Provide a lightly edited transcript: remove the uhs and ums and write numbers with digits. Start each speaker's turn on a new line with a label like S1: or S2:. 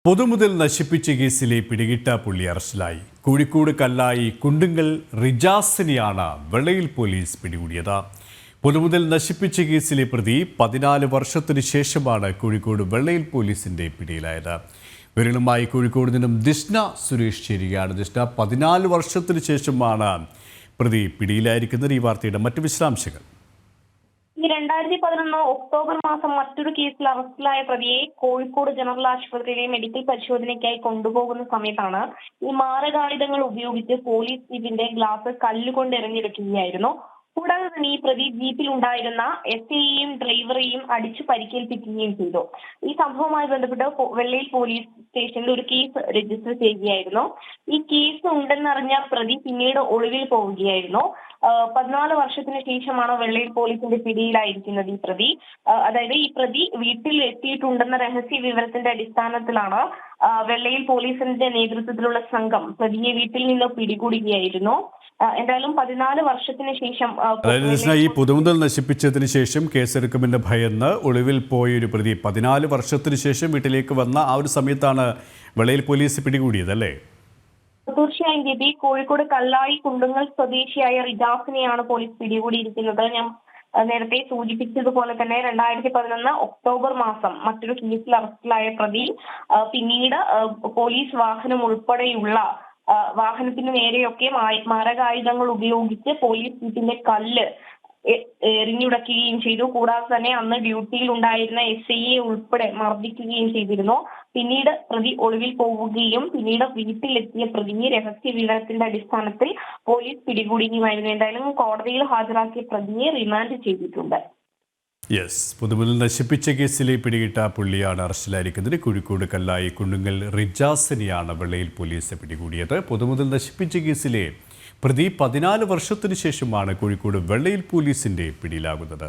S1: പൊതുമുതൽ നശിപ്പിച്ച കേസിലെ പിടികിട്ട പുള്ളി അറസ്റ്റിലായി. കോഴിക്കോട് കല്ലായി കുണ്ടുങ്ങൽ റിജാസിനെയാണ് വെള്ളയിൽ പോലീസ് പിടികൂടിയത്. പൊതുമുതൽ നശിപ്പിച്ച കേസിലെ പ്രതി 14 വർഷത്തിനു ശേഷമാണ് കോഴിക്കോട് വെള്ളയിൽ പോലീസിന്റെ പിടിയിലായത്. വിവരങ്ങളുമായി കോഴിക്കോട് നിന്നും ദിഷ്ണ സുരേഷ് ചേരുകയാണ്. ദിഷ്ണ, 14 വർഷത്തിനു ശേഷമാണ് പ്രതി പിടിയിലായിരിക്കുന്നത്. ഈ വാർത്തയുടെ മറ്റു വിശദാംശങ്ങൾ.
S2: 2011 ഒക്ടോബർ മാസം മറ്റൊരു കേസിൽ അറസ്റ്റിലായ പ്രതിയെ കോഴിക്കോട് ജനറൽ ആശുപത്രിയിലെ മെഡിക്കൽ പരിശോധനയ്ക്കായി കൊണ്ടുപോകുന്ന സമയത്താണ് ഈ മാരകായുധങ്ങൾ ഉപയോഗിച്ച് പോലീസ് ജീപ്പിന്റെ ഗ്ലാസ് കല്ലുകൊണ്ട് എറിഞ്ഞെടുക്കുകയായിരുന്നു. കൂടാതെ തന്നെ ഈ പ്രതി ജീപ്പിൽ ഉണ്ടായിരുന്ന എസ്ഐയെയും ഡ്രൈവറെയും അടിച്ചു പരിക്കേൽപ്പിക്കുകയും ചെയ്തു. ഈ സംഭവവുമായി ബന്ധപ്പെട്ട് വെള്ളയിൽ പോലീസ് സ്റ്റേഷനിൽ ഒരു കേസ് രജിസ്റ്റർ ചെയ്യുകയായിരുന്നു. ഈ കേസ് ഉണ്ടെന്നറിഞ്ഞ പ്രതി പിന്നീട് ഒളിവിൽ പോവുകയായിരുന്നു. 14 വർഷത്തിന് ശേഷമാണ് വെള്ളയിൽ പോലീസിന്റെ പിടിയിലായിരിക്കുന്നത് ഈ പ്രതി. അതായത് ഈ പ്രതി വീട്ടിൽ എത്തിയിട്ടുണ്ടെന്ന രഹസ്യ വിവരത്തിന്റെ അടിസ്ഥാനത്തിലാണ് വെള്ളയിൽ പോലീസിന്റെ നേതൃത്വത്തിലുള്ള സംഘം പ്രതിയെ വീട്ടിൽ നിന്ന് പിടികൂടുകയായിരുന്നു. എന്തായാലും 14 വർഷത്തിന് ശേഷം
S1: ഈ പൊതുമുതൽ നശിപ്പിച്ചതിന് ശേഷം കേസെടുക്കുമെന്ന് ഭയന്ന് ഒളിവിൽ പോയൊരു പ്രതി 14 വർഷത്തിന് ശേഷം വീട്ടിലേക്ക് വന്ന ആ ഒരു സമയത്താണ് വെള്ളയിൽ പോലീസ് പിടികൂടിയത്, അല്ലേ?
S2: തീർച്ചയായും ദീപി, കോഴിക്കോട് കല്ലായി കുണ്ടുങ്ങൽ സ്വദേശിയായ റിജാസിനെയാണ് പോലീസ് പിടികൂടിയിരിക്കുന്നത്. ഞാൻ നേരത്തെ സൂചിപ്പിച്ചതുപോലെ തന്നെ 2011 ഒക്ടോബർ മാസം മറ്റൊരു കേസിൽ അറസ്റ്റിലായ പ്രതി പിന്നീട് പോലീസ് വാഹനം ഉൾപ്പെടെയുള്ള വാഹനത്തിന് നേരെയൊക്കെ മാരകായുധങ്ങൾ ഉപയോഗിച്ച് പോലീസ് ജീപ്പിന്റെ കല്ല് എറിഞ്ഞുടക്കുകയും ചെയ്തു. കൂടാതെ തന്നെ അന്ന് ഡ്യൂട്ടിയിൽ ഉണ്ടായിരുന്ന എസ്ഐയെ ഉൾപ്പെടെ മർദ്ദിക്കുകയും ചെയ്തിരുന്നു. പിന്നീട് പ്രതി ഒളിവിൽ പോവുകയും പിന്നീട് വീട്ടിലെത്തിയ പ്രതിയെ രഹസ്യ വിവരത്തിന്റെ അടിസ്ഥാനത്തിൽ പോലീസ് പിടികൂടുകയുമായിരുന്നു. എന്തായാലും കോടതിയിൽ ഹാജരാക്കിയ പ്രതിയെ റിമാൻഡ് ചെയ്തിട്ടുണ്ട്.
S1: പൊതുമുതൽ നശിപ്പിച്ച കേസിലെ പിടികിട്ട പുള്ളിയാണ് അറസ്റ്റിലായിരിക്കുന്നത്. കോഴിക്കോട് കല്ലായി കുണ്ടുങ്ങൽ റിജാസിനെയാണ് വെള്ളയിൽ പോലീസ് പിടികൂടിയത്. പൊതുമുതൽ നശിപ്പിച്ച കേസിലെ പ്രതി 14 വർഷത്തിനു ശേഷമാണ് കോഴിക്കോട് വെള്ളയിൽ പോലീസിന്റെ പിടിയിലാകുന്നത്.